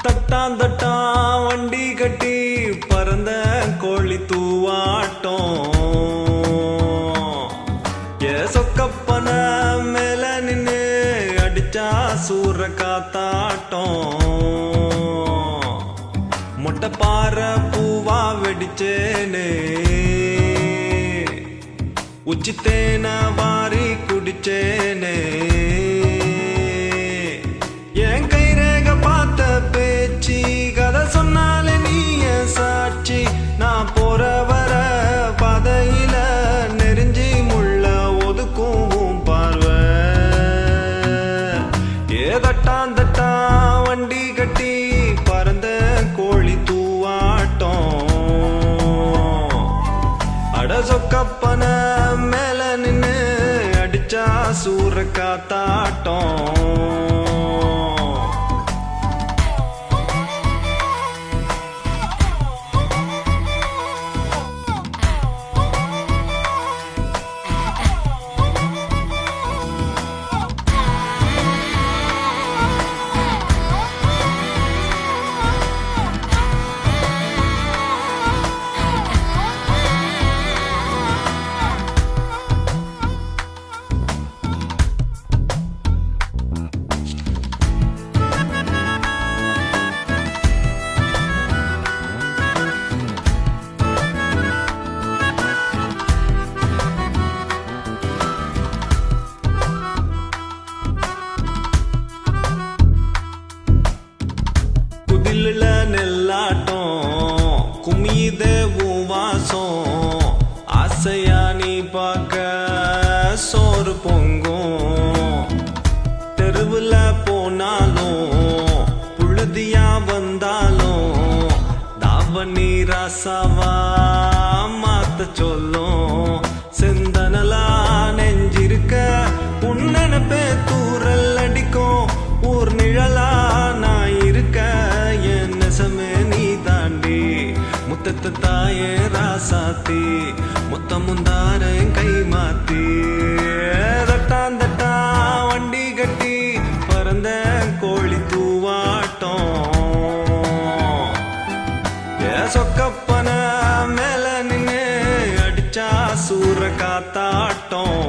தட்டான் தட்டான் வண்டி கட்டி பறந்த கோழி தூவாட்டம் சொக்கப்பன மேல நின்னு அடிச்சா சூற காத்தாட்டம் மொட்டை பாறை பூவா வெடிச்சேனே உச்சி தேன வாரி குடிச்சேனே என் கை ரேக பார்த்த பேச்சு கதை சொன்னாலே நீய சாட்சி நான் போற வர பாதையில நெருஞ்சி முள்ள ஒதுக்கும் பார்வை தட்டான் தட்டான் வண்டி கட்டி பறந்த கோழி தூவாட்டம் அட சொக்கப்பன மேல நின்னு அடிச்சா சூற காத்தாட்டம் நெல்லாட்டம் குமியுதே வாசம் ஆசையா நீ பார்க்க சோறு பொங்கும் தெருவுல போனாலும் புழுதியா வந்தாலும் தாவணி ராசாவா மாத்த சொல்லும் செந்தனலா நெஞ்சிருக்க உன்னெனப்பே தூரல் அடிக்கும் ஊர் நிழலா நான் இருக்க நீ தாண்டி முத்தத்தை தாயே ராசாத்தி முத்த முந்தார கை மாத்தி தட்டான் தட்டா வண்டி கட்டி பறந்த கோழி தூவாட்டம் சொக்கப்பன மேல நின்னு அடிச்சா சூற காத்தாட்டம்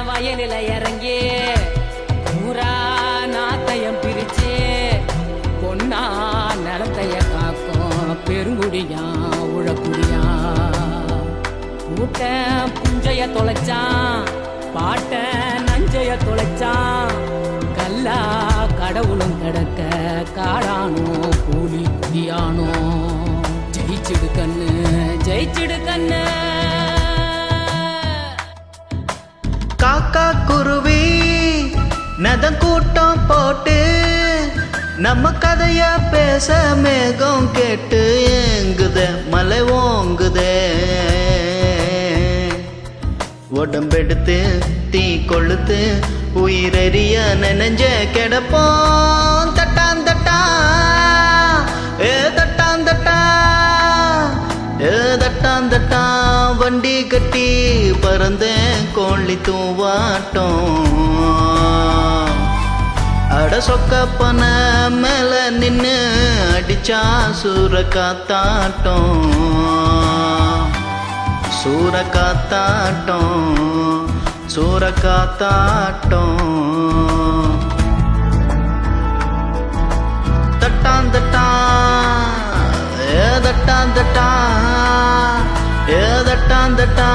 வயலில இறங்கி ஊரா நாத்தையம் பிரிச்சு பொன்னா நிலத்தைய காக்கும் பெருங்குடியா உழக்குடியா கூட்ட புஞ்சைய தொலைச்சான் பாட்ட நஞ்சைய தொலைச்சான் கல்லா கடவுளும் கிடக்க காடானோ கூலி குடியானோ ஜெயிச்சிடு கண்ணு ஜெயிச்சிடு கண்ணு காக்கா குருவி நதம் கூட்டம் போட்டு நம்ம கதைய பேச மேகம் கேட்டு ஏங்குதே மலை ஓங்குதே உடம்பெடுத்து தீ கொளுத்து உயிரெறிய நெனஞ்ச கிடப்போம் தட்டான் தட்டா தட்டான் தட்டா தட்டான் தட்டா வண்டி கட்டி பறந்தேன் கோழி தூவாட்டம் அட சொக்கப்பன மேல நின்னு அடிச்சா சூற காத்தாட்டம் சூற காத்தாட்டம் சூற காத்தாட்டம் தட்டான் தட்டா தட்டான் தட்டா தட்டான் தட்டா